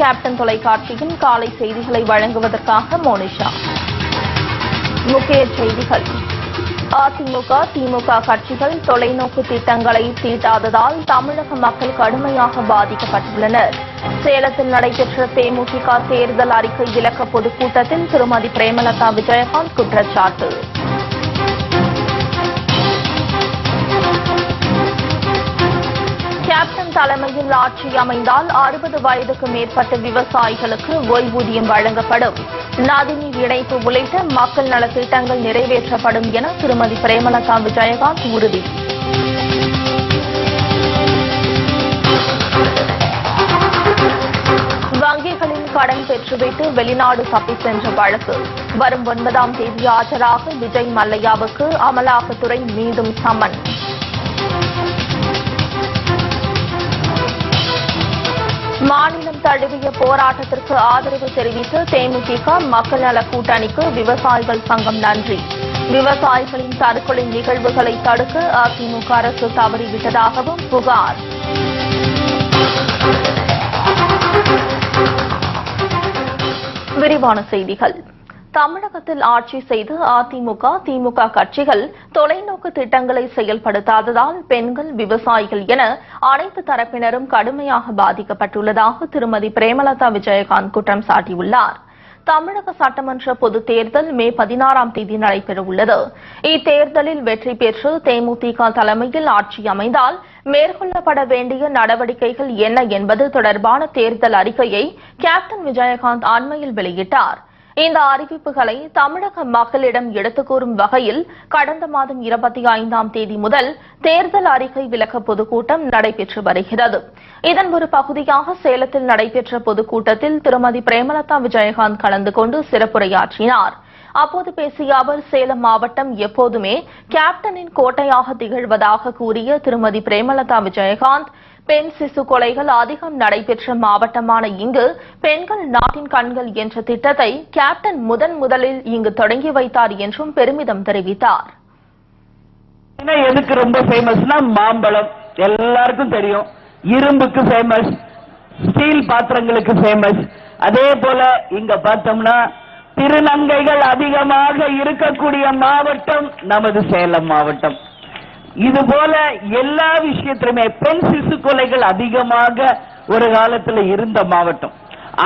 Captain தொலைக்காட்சியின் காலை செய்திகளை வழங்குவதற்காக மோனிஷா. முக்கிய செய்திகள். அதிமுக, திமுக கட்சிகள் தொலைநோக்கு திட்டங்களை தீட்டாததால் தமிழக மக்கள் கடுமையாக பாதிக்கப்பட்டுள்ளனர். சேலத்தில் நடைபெற்ற தேமுதிக தேர்தல் அறிக்கை விளக்க பொதுக்கூட்டத்தில் திருமதி பிரேமலதா விஜயகாந்த் குற்றச்சாட்டு. கேப்டன் தலைமையில் ஆட்சி அமைந்தால் 60 வயதுக்கு மேற்பட்ட விவசாயிகளுக்கு ஓய்வூதியம் வழங்கப்படும். நதிநீர் இணைப்பு உள்ளிட்ட மக்கள் நலத்திட்டங்கள் நிறைவேற்றப்படும் என திருமதி பிரேமலதா விஜயகாந்த் உறுதி. வங்கிகளில் கடன் பெற்றுவிட்டு வெளிநாடு தப்பிச் சென்ற வழக்கு. வரும் 9ஆம் தேதி ஆஜராக விஜய் மல்லையாவுக்கு அமலாக்கத்துறை மீண்டும் சம்மன். மாநிலம் தழுவிய போராட்டத்திற்கு ஆதரவு தெரிவித்து தேமுதிக மக்கள் நல கூட்டணிக்கு விவசாயிகள் சங்கம் நன்றி. விவசாயிகளின் தற்கொலை நிகழ்வுகளை தடுக்க அதிமுக அரசு தவறிவிட்டதாகவும் புகார். விரிவான செய்திகள். தமிழகத்தில் ஆட்சி செய்து அதிமுக, திமுக கட்சிகள் தொலைநோக்கு திட்டங்களை செயல்படுத்தாததால் பெண்கள், விவசாயிகள் என அனைத்து தரப்பினரும் கடுமையாக பாதிக்கப்பட்டுள்ளதாக திருமதி பிரேமலதா விஜயகாந்த் குற்றம் சாட்டியுள்ளார். தமிழக சட்டமன்ற பொதுத் தேர்தல் மே 16ஆம் தேதி நடைபெறவுள்ளது. இத்தேர்தலில் வெற்றி பெற்று தேமுதிக தலைமையில் ஆட்சி அமைந்தால் மேற்கொள்ளப்பட வேண்டிய நடவடிக்கைகள் என்ன என்பது தொடர்பான தேர்தல் அறிக்கையை கேப்டன் விஜயகாந்த் அண்மையில் வெளியிட்டார். இந்த அறிவிப்புகளை தமிழக மக்களிடம் எடுத்துக் கூறும் வகையில் கடந்த மாதம் 25ஆம் தேதி முதல் தேர்தல் அறிக்கை விளக்க பொதுக்கூட்டம் நடைபெற்று வருகிறது. இதன் ஒரு பகுதியாக சேலத்தில் நடைபெற்ற பொதுக்கூட்டத்தில் திருமதி பிரேமலதா விஜயகாந்த் கலந்து கொண்டு சிறப்புரையாற்றினார். அப்போது பேசிய அவர், சேலம் மாவட்டம் எப்போதுமே கேப்டனின் கோட்டையாக திகழ்வதாக கூறிய திருமதி பிரேமலதா விஜயகாந்த், பெண் சிசு கொலைகள் அதிகம் நடைபெற்ற மாவட்டமான இங்கு பெண்கள் நாட்டின் கண்கள் என்ற திட்டத்தை கேப்டன் முதலில் இங்கு தொடங்கி வைத்தார் என்றும் பெருமிதம் தெரிவித்தார். எதுக்கு ரொம்ப ஃபேமஸ்னா மாம்பழம் எல்லாருக்கும் தெரியும். இரும்புக்கு ஃபேமஸ், ஸ்டீல் பாத்திரங்களுக்கு ஃபேமஸ். அதே போல இங்க பார்த்தோம்னா திருநங்கைகள் அதிகமாக இருக்கக்கூடிய மாவட்டம் நமது சேலம் மாவட்டம். இது போல எல்லா விஷயத்திலுமே பெண் சிசு கொலைகள் அதிகமாக ஒரு காலத்தில் இருந்த மாவட்டம்.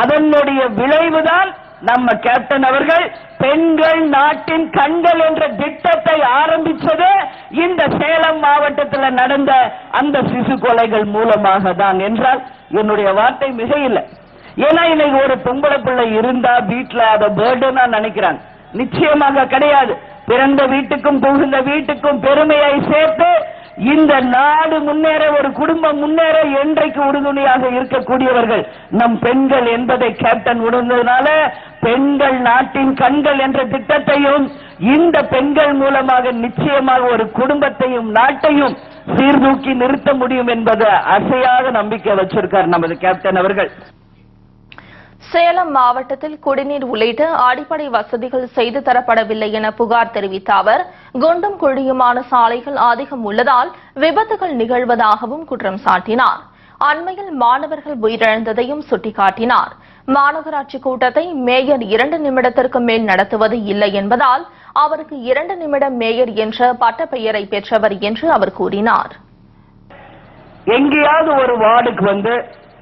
அதனுடைய விளைவுதான் நம்ம கேப்டன் அவர்கள் பெண்கள் நாட்டின் கண்கள் என்ற திட்டத்தை ஆரம்பிச்சது இந்த சேலம் மாவட்டத்தில் நடந்த அந்த சிசு கொலைகள் மூலமாக தான் என்றால் என்னுடைய வார்த்தை மிக இல்லை. ஏன்னா இன்னைக்கு ஒரு பொம்பளை பிள்ளை இருந்தா வீட்டுல அதை பேர்டனா நினைக்கிறாங்க. நிச்சயமாக கிடையாது. பிறந்த வீட்டுக்கும் புகுந்த வீட்டுக்கும் பெருமையை சேர்த்து இந்த நாடு முன்னேற, ஒரு குடும்பம் முன்னேற என்றைக்கு உறுதுணையாக இருக்கக்கூடியவர்கள் நம் பெண்கள் என்பதை கேப்டன் உணர்ந்ததுனால பெண்கள் நாட்டின் கண்கள் என்ற திட்டத்தையும் இந்த பெண்கள் மூலமாக நிச்சயமாக ஒரு குடும்பத்தையும் நாட்டையும் சீர்தூக்கி நிறுத்த முடியும் என்பது அசையாத நம்பிக்கை வச்சிருக்கார் நமது கேப்டன் அவர்கள். சேலம் மாவட்டத்தில் குடிநீர் உள்ளிட்ட அடிப்படை வசதிகள் செய்து தரப்படவில்லை என புகார் தெரிவித்த அவர், குண்டும் குழியுமான சாலைகள் அதிகம் உள்ளதால் விபத்துகள் நிகழ்வதாகவும் குற்றம் சாட்டினார். அண்மையில் மாணவர்கள் உயிரிழந்ததையும் சுட்டிக்காட்டினார். மாநகராட்சி கூட்டத்தை மேயர் 2 நிமிடத்திற்கு மேல் நடத்துவது இல்லை என்பதால் அவருக்கு 2 நிமிட மேயர் என்ற பட்டப்பெயரை பெற்றவர் என்று அவர் கூறினார். எங்கேயாவது ஒரு வார்டுக்கு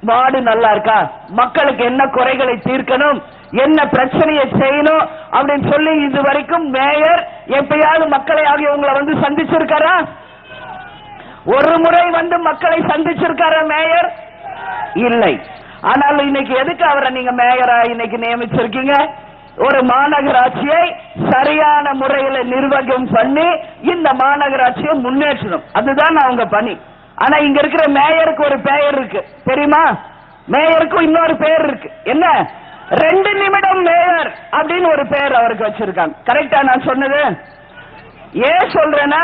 வார்டு நல்லா இருக்கா, மக்களுக்கு என்ன குறைகளை தீர்க்கணும், என்ன பிரச்சனையை செய்யணும் அப்படின்னு சொல்லி இதுவரைக்கும் மேயர் எப்பயாவது மக்களை ஆகியவங்களை சந்திச்சிருக்காரா? ஒரு முறை மக்களை சந்திச்சிருக்காரா மேயர்? இல்லை. ஆனால் இன்னைக்கு எதுக்கு அவரை நீங்க மேயரா இன்னைக்கு நியமிச்சிருக்கீங்க? ஒரு மாநகராட்சியை சரியான முறையில் நிர்வாகம் பண்ணி இந்த மாநகராட்சியை முன்னேற்றணும், அதுதான் அவங்க பணி. ஆனா இங்க இருக்கிற மேயருக்கு ஒரு பெயர் இருக்கு தெரியுமா? மேயருக்கும் இன்னொரு பெயர் இருக்கு. என்ன? 2 நிமிடம் மேயர் அப்படின்னு ஒரு பெயர் அவருக்கு வச்சிருக்காங்க. கரெக்டா நான் சொன்னது? ஏன் சொல்றேன்னா,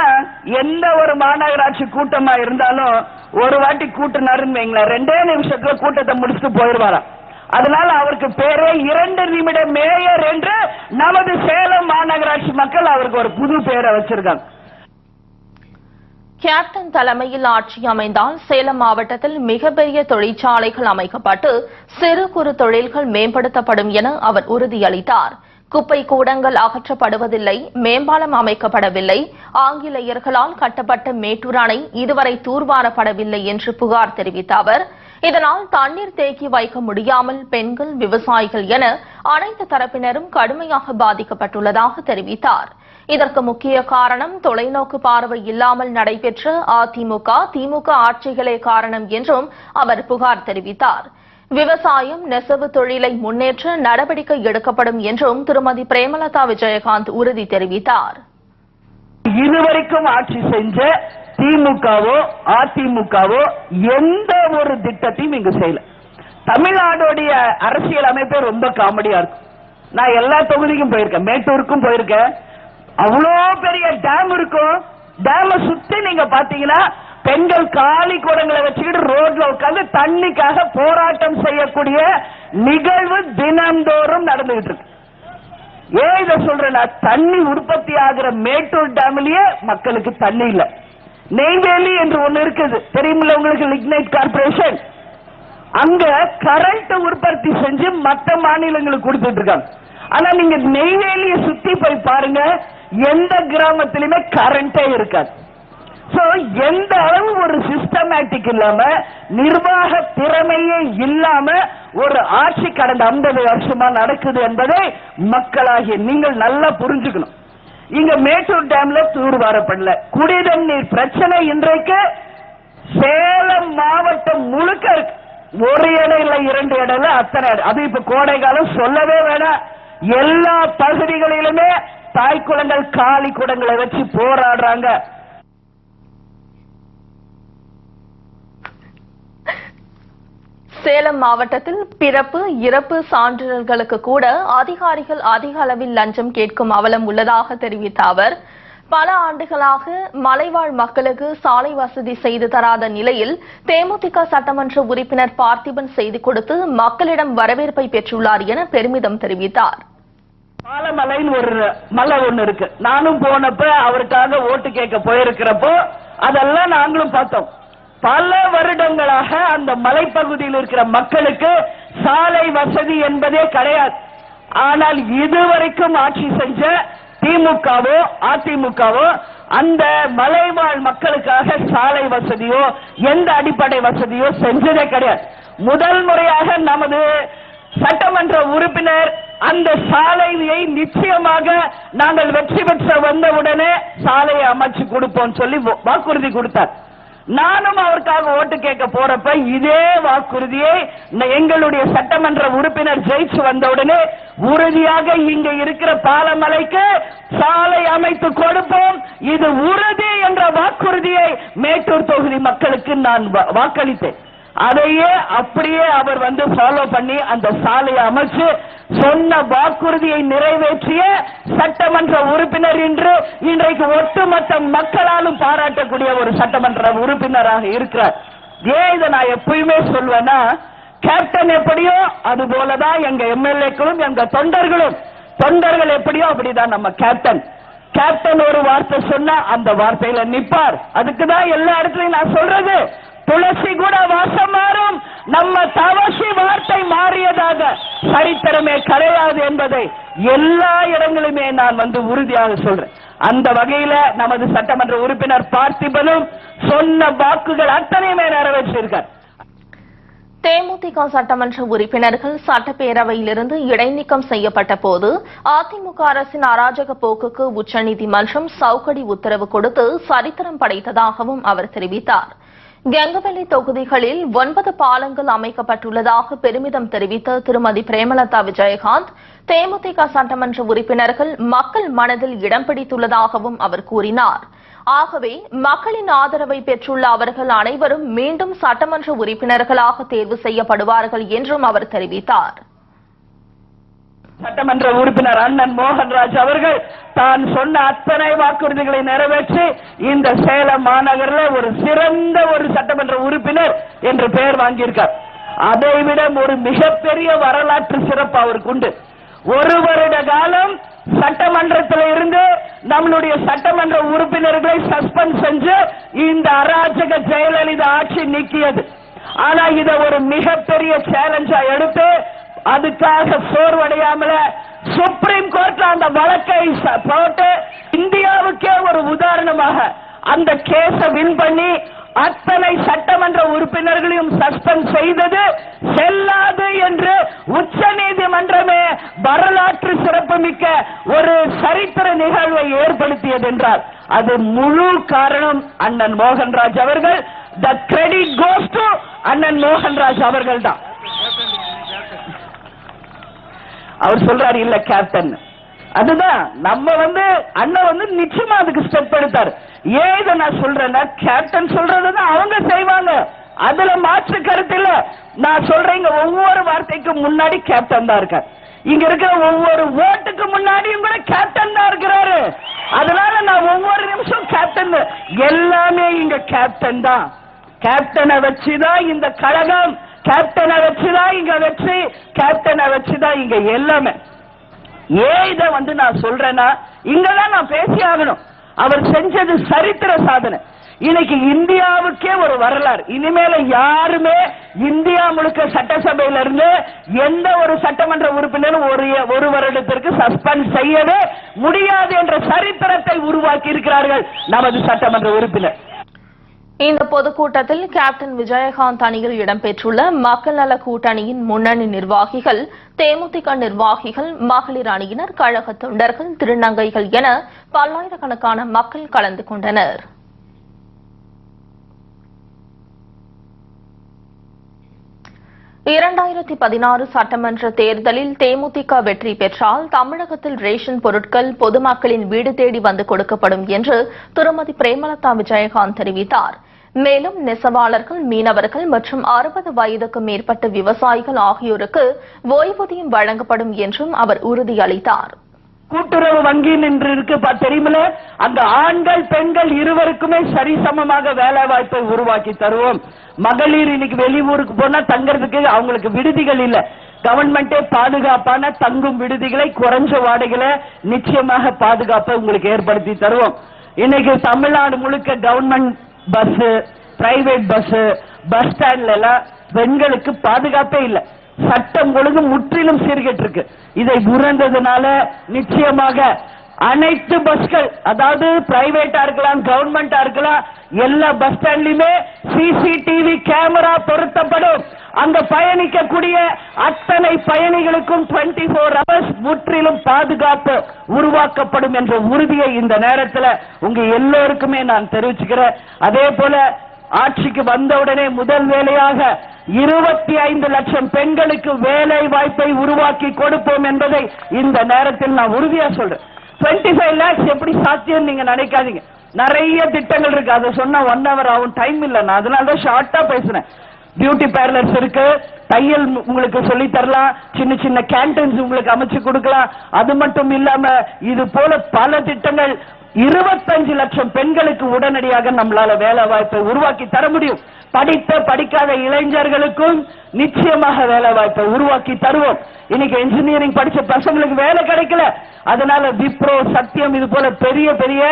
எந்த ஒரு மாநகராட்சி கூட்டமா இருந்தாலும் ஒரு வாட்டி கூட்டினாருன்னு வைங்களேன், 2 நிமிஷத்துல கூட்டத்தை முடிச்சுட்டு போயிடுவாராம். அதனால அவருக்கு பேரே 2 நிமிட மேயர் என்று நமது சேலம் மாநகராட்சி மக்கள் அவருக்கு ஒரு புது பெயரை வச்சிருக்காங்க. கேப்டன் தலைமையில் ஆட்சி அமைந்தால் சேலம் மாவட்டத்தில் மிகப்பெரிய தொழிற்சாலைகள் அமைக்கப்பட்டு சிறு குறு தொழில்கள் மேம்படுத்தப்படும் என அவர் உறுதியளித்தார். குப்பை கூடங்கள் அகற்றப்படுவதில்லை, மேம்பாலம் அமைக்கப்படவில்லை, ஆங்கிலேயர்களால் கட்டப்பட்ட மேட்டூர் அணை இதுவரை தூர்வாரப்படவில்லை என்று புகார் தெரிவித்த அவர், இதனால் தண்ணீர் தேக்கி வைக்க முடியாமல் பெண்கள், விவசாயிகள் என அனைத்து தரப்பினரும் கடுமையாக பாதிக்கப்பட்டுள்ளதாக தெரிவித்தார். இதற்கு முக்கிய காரணம் தொலைநோக்கு பார்வை இல்லாமல் நடைபெற்ற அதிமுக, திமுக ஆட்சிகளே காரணம் என்றும் அவர் புகார் தெரிவித்தார். விவசாயம், நெசவு தொழிலை முன்னேற்ற நடவடிக்கை எடுக்கப்படும் என்றும் திருமதி பிரேமலதா விஜயகாந்த் உறுதி தெரிவித்தார். இதுவரைக்கும் ஆட்சி செஞ்ச திமுகவோ அதிமுகவோ எந்த ஒரு திட்டத்தையும் இங்கு செய்யல. தமிழ்நாடுடைய அரசியல் அமைப்பே ரொம்ப காமெடியா இருக்கும். நான் எல்லா தொகுதிக்கும் போயிருக்கேன், மேட்டூருக்கும் போயிருக்கேன். அவ்வளோ பெரிய டேம் இருக்கும். டேம சுத்தி நீங்க பாத்தீங்கன்னா பெண்கள் காலி குடங்களை வச்சுக்கிட்டு ரோட்ல உட்கார்ந்து தண்ணிக்காக போராட்டம் செய்யக்கூடிய நிகழ்வு தினந்தோறும் நடந்துகிட்டு இருக்கு. ஏன் இதை சொல்றேன்னா, தண்ணி உற்பத்தி ஆகிற மேட்டூர் டேம்லயே மக்களுக்கு தண்ணி இல்ல. நெய்வேலி என்று ஒண்ணு இருக்குது, தெரியுமில்ல உங்களுக்கு, லிக்னைட் கார்பரேஷன். அங்க கரண்ட் உற்பத்தி செஞ்சு மற்ற மாநிலங்களுக்கு கொடுத்துட்டு இருக்காங்க. ஆனா நீங்க நெய்வேலியை சுத்தி போய் பாருங்க, எந்த கிராமத்திலுமே கரண்டே இருக்காது. சோ எந்த அளவு ஒரு சிஸ்டமேட்டிக் இல்லாம, நிர்வாக திறமையே இல்லாம ஒரு ஆட்சி கடந்த 50 வருஷமா நடக்குது என்பதை மக்களாகிய நீங்கள் நல்லா புரிஞ்சுக்கணும். இங்க மேட்டூர் டேம்ல தூர்வாரப்படல. குடிநீர் பிரச்சனை இன்றைக்கு சேலம் மாவட்டம் முழுக்க இருக்கு. ஒரு இடம் இல்ல, 2 இடம் இல்ல, அத்தனை இடம். அது இப்ப கோடை காலம் சொல்லவே வேணாம். எல்லா பகுதிகளிலுமே தாய்க்குளங்கள் காலி குடங்களை வச்சு போராடுறாங்க. சேலம் மாவட்டத்தில் பிறப்பு, இறப்பு சான்றிதழ்களுக்கு கூட அதிகாரிகள் அதிக அளவில் லஞ்சம் கேட்கும் அவலம் உள்ளதாக தெரிவித்த அவர், பல ஆண்டுகளாக மலைவாழ் மக்களுக்கு சாலை வசதி செய்து தராத நிலையில் தேமுதிக சட்டமன்ற உறுப்பினர் பார்த்திபன் செய்து கொடுத்து மக்களிடம் வரவேற்பை பெற்றுள்ளார் என பெருமிதம் தெரிவித்தார். பாலமலைன்னு ஒரு மலை ஒண்ணு இருக்கு. நானும் போனப்ப அவருக்காக ஓட்டு கேட்க போயிருக்கிறப்போ அதெல்லாம் நாங்களும் பார்த்தோம். பல வருடங்களாக அந்த மலைப்பகுதியில் இருக்கிற மக்களுக்கு சாலை வசதி என்பதே கிடையாது. ஆனால் இதுவரைக்கும் ஆட்சி செஞ்ச திமுகவோ அதிமுகவோ அந்த மலைவாழ் மக்களுக்காக சாலை வசதியோ எந்த அடிப்படை வசதியோ செஞ்சதே கிடையாது. முதல் முறையாக நமது சட்டமன்ற உறுப்பினர் அந்த சாலையை நிச்சயமாக நாங்கள் வெற்றி பெற்ற வந்தவுடனே சாலையை அமைச்சு கொடுப்போம் சொல்லி வாக்குறுதி கொடுத்தார். நானும் அவருக்காக ஓட்டு கேட்க போறப்ப இதே வாக்குறுதியை எங்களுடைய சட்டமன்ற உறுப்பினர் ஜெயிச்சு வந்தவுடனே உறுதியாக இங்க இருக்கிற பாலமலைக்கு சாலை அமைத்து கொடுப்போம், இது உறுதி என்ற வாக்குறுதியை மேட்டூர் தொகுதி மக்களுக்கு நான் வாக்களித்தேன். அதையே அப்படியே அவர் ஃபாலோ பண்ணி அந்த சாலையை அமைச்சு சொன்ன வாக்குறுதியை நிறைவேற்றிய சட்டமன்ற உறுப்பினர் இன்றைக்கு ஒட்டுமொத்த மக்களாலும் பாராட்டக்கூடிய ஒரு சட்டமன்ற உறுப்பினராக இருக்கிறார். ஏன் இதை நான் எப்பயுமே சொல்வேன்னா, கேப்டன் எப்படியோ அது போலதான் எங்க எம்எல்ஏக்களும் எங்க தொண்டர்கள் எப்படியோ அப்படிதான் நம்ம கேப்டன். கேப்டன் ஒரு வார்த்தை சொன்னா அந்த வார்த்தையில நிப்பார். அதுக்குதான் எல்லா இடத்துலயும் நான் சொல்றது, துளசி கூட வாசம் மாறும், நம்ம தவசி வார்த்தை மாறியதாக சரித்திரமே கிடையாது என்பதை எல்லா இடங்களிலுமே நான் உறுதியாக சொல்றேன். அந்த வகையில நமது சட்டமன்ற உறுப்பினர் பார்த்திபனும் சொன்ன வாக்குகள் அத்தனையுமே நிறைவேற்றியிருக்கார். தேமுதிக சட்டமன்ற உறுப்பினர்கள் சட்டப்பேரவையிலிருந்து இடைநீக்கம் செய்யப்பட்ட போது அதிமுக அரசின் அராஜக போக்குக்கு உச்சநீதிமன்றம் சவுக்கடி உத்தரவு கொடுத்து சரித்திரம் படைத்ததாகவும் அவர் தெரிவித்தார். கெங்கவெளி தொகுதிகளில் 9 பாலங்கள் அமைக்கப்பட்டுள்ளதாக பெருமிதம் தெரிவித்த திருமதி பிரேமலதா விஜயகாந்த், தேமுதிக சட்டமன்ற உறுப்பினர்கள் மக்கள் மனதில் இடம் பிடித்துள்ளதாகவும் அவர் கூறினார். ஆகவே மக்களின் ஆதரவை பெற்றுள்ள அவர்கள் அனைவரும் மீண்டும் சட்டமன்ற உறுப்பினர்களாக தேர்வு செய்யப்படுவார்கள் என்றும் அவர் தெரிவித்தார். சட்டமன்ற உறுப்பினர் அண்ணன் மோகன்ராஜ் அவர்கள் தான் சொன்ன அத்தனை வாக்குறுதிகளை நிறைவேற்றி இந்த சேலம் மாநகரில் ஒரு சிறந்த ஒரு சட்டமன்ற உறுப்பினர் என்று பெயர் வாங்கியிருக்கார். அதைவிட ஒரு மிகப்பெரிய வரலாற்று சிறப்பு அவருக்கு உண்டு. 1 வருட காலம் சட்டமன்றத்தில் இருந்து நம்மளுடைய சட்டமன்ற உறுப்பினர்களை சஸ்பெண்ட் செஞ்சு இந்த அராஜக ஜெயலலிதா ஆட்சி நீக்கியது. ஆனா இத ஒரு மிகப்பெரிய சேலஞ்சா எடுத்து அதுக்காக சோர்வடையாமல சுப்ரீம் கோர்ட்ல அந்த வழக்கை போட்டு இந்தியாவுக்கே ஒரு உதாரணமாக அந்த கேஸ வின் பண்ணி அத்தனை சட்டமன்ற உறுப்பினர்களையும் சஸ்பெண்ட் செய்தது செல்லாது என்று உச்ச நீதிமன்றமே வரலாற்று சிறப்புமிக்க ஒரு சரித்திர நிகழ்வை ஏற்படுத்தியது என்றால் அது முழு காரணம் அண்ணன் மோகன்ராஜ் அவர்கள். The credit goes to அண்ணன் மோகன்ராஜ் அவர்கள் தான். அவர் சொல்றாரு இல்ல கேப்டன், அதுதான் நம்ம அண்ணன் நிச்சயமா அதுக்கு ஸ்டெப் எடுத்தார். ஏன் இதை நான் சொல்றேன்னா கேப்டன் சொல்றதுதான் அவங்க செய்வாங்க, அதுல மாற்று கருத்து இல்ல. நான் சொல்றேன் ஒவ்வொரு வார்த்தைக்கு முன்னாடி கேப்டன் தான் இருக்கார். இங்க இருக்கிற ஒவ்வொரு ஓட்டுக்கு முன்னாடியும் கூட கேப்டன் தான் இருக்கிறாரு. அதனால நான் ஒவ்வொரு நிமிஷம் கேப்டன், எல்லாமே இங்க கேப்டன் தான். கேப்டனை வச்சுதான் இந்த கழகம், கேப்டனை வச்சுதான் இங்க வெற்றி, கேப்டனை வச்சுதான் இங்க எல்லாமே. ஏன் இதை நான் சொல்றேன்னா இங்கதான் நான் பேசி ஆகணும். அவர் செஞ்சது சரித்திர சாதனை. இன்னைக்கு இந்தியாவுக்கே ஒரு வரலாறு. இனிமேல யாருமே இந்தியா முழுக்க சட்டசபையில இருந்து எந்த ஒரு சட்டமன்ற உறுப்பினரும் ஒரு வருடத்திற்கு சஸ்பெண்ட் செய்யவே முடியாது என்ற சரித்திரத்தை உருவாக்கி இருக்கிறார்கள் நமது சட்டமன்ற உறுப்பினர். இந்த பொதுக்கூட்டத்தில் கேப்டன் விஜயகாந்த் அணியில் இடம்பெற்றுள்ள மக்கள் நல கூட்டணியின் முன்னணி நிர்வாகிகள், தேமுதிக நிர்வாகிகள், மகளிர் அணியினர், கழக தொண்டர்கள், திருநங்கைகள் என பல்லாயிரக்கணக்கான மக்கள் கலந்து கொண்டனர். (2016) சட்டமன்ற தேர்தலில் தேமுதிக வெற்றி பெற்றால் தமிழகத்தில் ரேஷன் பொருட்கள் பொதுமக்களின் வீடு தேடி வந்து கொடுக்கப்படும் என்று திருமதி பிரேமலதா விஜயகாந்த் தெரிவித்தார். மேலும் நெசவாளர்கள், மீனவர்கள் மற்றும் 60 வயதுக்கு மேற்பட்ட விவசாயிகள் ஆகியோருக்கு ஓய்வூதியம் வழங்கப்படும் என்றும் அவர் உறுதியளித்தார். கூட்டுறவு வங்கி என்று இருக்கு தெரியுமில்ல, அந்த ஆண்கள் பெண்கள் இருவருக்குமே சரிசமமாக வேலை வாய்ப்பை உருவாக்கி தருவோம். மகளிர் இன்னைக்கு வெளியூருக்கு போனா தங்கறதுக்கு அவங்களுக்கு விடுதிகள் இல்ல, கவர்மெண்டே பாதுகாப்பான தங்கும் விடுதிகளை குறைஞ்ச வாடகையில நிச்சயமாக பாதுகாப்பை உங்களுக்கு ஏற்படுத்தி தருவோம். இன்னைக்கு தமிழ்நாடு முழுக்க கவர்மெண்ட் பஸ், பிரைவேட் பஸ் ஸ்டாண்ட்ல எல்லாம் பெண்களுக்கு பாதுகாப்பே இல்லை. சட்டம் ஒழுங்கு முற்றிலும் சீர்கெட்டு இருக்கு. இதை உணர்ந்ததுனால நிச்சயமாக அனைத்து பஸ்கள், அதாவது பிரைவேட்டா இருக்கலாம் கவர்மெண்டா இருக்கலாம், எல்லா பஸ் ஸ்டாண்ட்லயுமே சிசிடிவி கேமரா பொருத்தப்படும். அங்க பயணிக்கக்கூடிய அத்தனை பயணிகளுக்கும் 24 hours முற்றிலும் பாதுகாப்பு உருவாக்கப்படும் என்ற உறுதியை இந்த நேரத்தில் உங்க எல்லோருக்குமே நான் தெரிவிச்சுக்கிறேன். அதே போல ஆட்சிக்கு வந்தவுடனே முதல் வேலையாக 25 லட்சம் பெண்களுக்கு வேலை வாய்ப்பை உருவாக்கி கொடுப்போம் என்பதை இந்த நேரத்தில் நான் உறுதியா சொல்றேன். 25 lakhs எப்படி சாத்தியம் நீங்க நினைக்காதீங்க. நிறைய திட்டங்கள் இருக்கு, அதை சொன்னா 1 hour ஆகும், டைம் இல்ல. நான் அதனாலதான் ஷார்ட்டா பேசுறேன். பியூட்டி பார்லர்ஸ் இருக்கு, தையல் உங்களுக்கு சொல்லி தரலாம், சின்ன சின்ன கேண்டீன்ஸ் உங்களுக்கு அமைச்சு கொடுக்கலாம். அது மட்டும் இல்லாம இது போல பல திட்டங்கள் 25 லட்சம் பெண்களுக்கு உடனடியாக நம்மளால வேலை வாய்ப்பை உருவாக்கி தர முடியும். படித்த படிக்காத இளைஞர்களுக்கும் நிச்சயமாக வேலை வாய்ப்பை உருவாக்கி தருவோம். இன்னைக்கு இன்ஜினியரிங் படிச்ச பசங்களுக்கு வேலை கிடைக்கல, அதனால விப்ரோ, சத்தியம் இது போல பெரிய பெரிய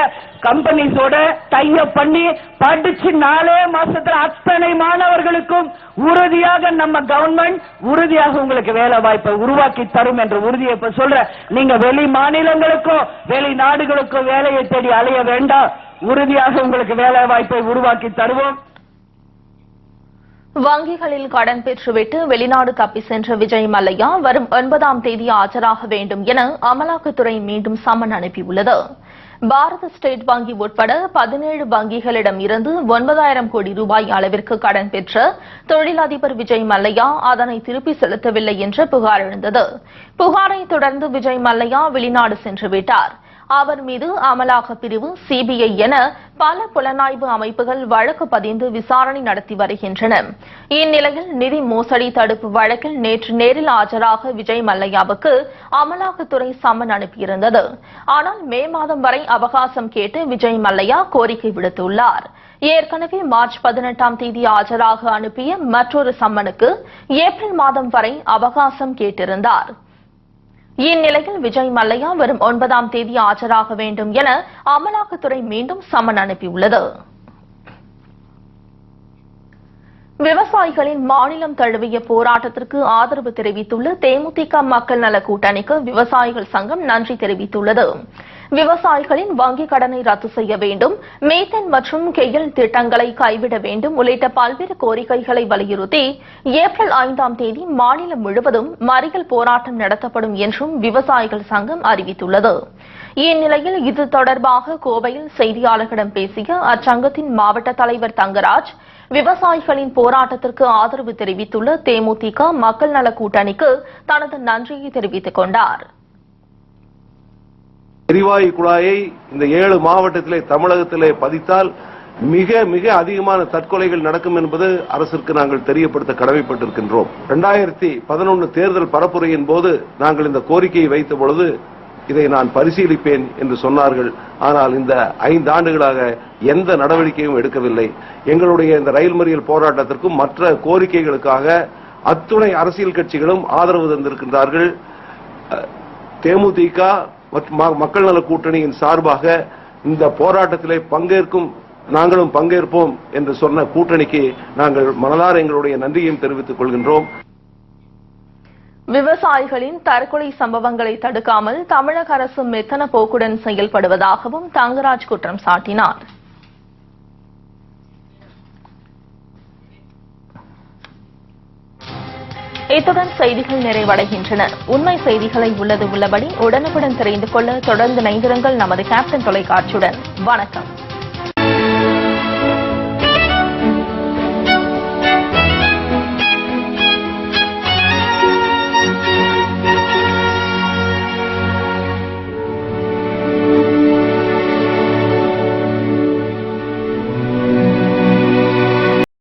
கம்பெனிஸோட டைப் பண்ணி படிச்சு 4 மாசத்துல அத்தனை மாணவர்களுக்கும் உறுதியாக நம்ம கவர்மெண்ட் உறுதியாக உங்களுக்கு வேலை வாய்ப்பை உருவாக்கி தரும் என்ற உறுதியை இப்ப சொல்ற. நீங்க வெளி மாநிலங்களுக்கோ வெளிநாடுகளுக்கோ வேலையை தேடி அலைய வேண்டாம், உறுதியாக உங்களுக்கு வேலை வாய்ப்பை உருவாக்கி தருவோம். வங்கிகளில் கடன் பெற்றுவிட்டு வெளிநாடு தப்பி சென்ற விஜய் மல்லையா வரும் 9ஆம் தேதி ஆஜராக வேண்டும் என அமலாக்கத்துறை மீண்டும் சம்மன் அனுப்பியுள்ளது. பாரத ஸ்டேட் வங்கி உட்பட 17 வங்கிகளிடம் இருந்து 9,000 கோடி ரூபாய் அளவிற்கு கடன் பெற்ற தொழிலதிபர் விஜய் மல்லையா அதனை திருப்பி செலுத்தவில்லை என்ற புகார் எழுந்தது. புகாரை தொடர்ந்து விஜய் மல்லையா வெளிநாடு சென்றுவிட்டார். அவர் மீது அமலாக்க பிரிவு, சிபிஐ என பல புலனாய்வு அமைப்புகள் வழக்கு பதிந்து விசாரணை நடத்தி வருகின்றன. இந்நிலையில் நிதி மோசடி தடுப்பு வழக்கில் நேற்று நேரில் ஆஜராக விஜய் மல்லையாவுக்கு அமலாக்கத்துறை சம்மன் அனுப்பியிருந்தது. ஆனால் மே மாதம் வரை அவகாசம் கேட்டு விஜய் மல்லையா கோரிக்கை விடுத்துள்ளார். ஏற்கனவே மார்ச் 18ஆம் தேதி ஆஜராக அனுப்பிய மற்றொரு சம்மனுக்கு ஏப்ரல் மாதம் வரை அவகாசம் கேட்டிருந்தார். இந்நிலையில் விஜய் மல்லையா வரும் 9ஆம் தேதி ஆஜராக வேண்டும் என அமலாக்கத்துறை மீண்டும் சம்மன் அனுப்பியுள்ளது. விவசாயிகளின் மாநிலம் தழுவிய போராட்டத்திற்கு ஆதரவு தெரிவித்துள்ள தேமுதிக மக்கள் நல கூட்டணிக்கு விவசாயிகள் சங்கம் நன்றி தெரிவித்துள்ளது. விவசாயிகளின் வங்கிக் கடனை ரத்து செய்ய வேண்டும், மீத்தேன் மற்றும் கெயில் திட்டங்களை கைவிட வேண்டும் உள்ளிட்ட பல்வேறு கோரிக்கைகளை வலியுறுத்தி ஏப்ரல் 5ஆம் தேதி மாநிலம் முழுவதும் மறியல் போராட்டம் நடத்தப்படும் என்றும் விவசாயிகள் சங்கம் அறிவித்துள்ளது. இந்நிலையில் இது தொடர்பாக கோவையில் செய்தியாளர்களிடம் பேசிய அச்சங்கத்தின் மாவட்ட தலைவர் தங்கராஜ், விவசாயிகளின் போராட்டத்திற்கு ஆதரவு தெரிவித்துள்ள தேமுதிக மக்கள் நல கூட்டணிக்கு தனது நன்றியை தெரிவித்துக் கொண்டார். எரிவாயு குழாயை இந்த 7 மாவட்டத்திலே தமிழகத்திலே பதித்தால் மிக மிக அதிகமான தற்கொலைகள் நடக்கும் என்பது அரசிற்கு நாங்கள் தெரியப்படுத்த கடமைப்பட்டிருக்கின்றோம். 2011 தேர்தல் பரப்புரையின் போது நாங்கள் இந்த கோரிக்கையை வைத்த பொழுது இதை நான் பரிசீலிப்பேன் என்று சொன்னார்கள். ஆனால் இந்த 5 ஆண்டுகளாக எந்த நடவடிக்கையும் எடுக்கவில்லை. எங்களுடைய இந்த ரயில் மறியல் போராட்டத்திற்கும் மற்ற கோரிக்கைகளுக்காக அத்துணை அரசியல் கட்சிகளும் ஆதரவு தந்திருக்கின்றார்கள். தேமுதிக மக்கள் நல கூட்டணியின் சார்பாக இந்த போராட்டத்திலே நாங்களும் பங்கேற்போம் என்று சொன்ன கூட்டணிக்கு நாங்கள் மனதார எங்களுடைய நன்றியையும் தெரிவித்துக் கொள்கின்றோம். விவசாயிகளின் தற்கொலை சம்பவங்களை தடுக்காமல் தமிழக அரசு மெத்தன போக்குடன் செயல்படுவதாகவும் தங்கராஜ் குற்றம் சாட்டினார். இத்துடன் செய்திகள் நிறைவடைகின்றன. உண்மை செய்திகளை உள்ளது உள்ளபடி உடனுக்குடன் தெரிந்து கொள்ள தொடர்ந்து இணைந்திருங்கள் நமது கேப்டன் தொலைக்காட்சியுடன். வணக்கம்.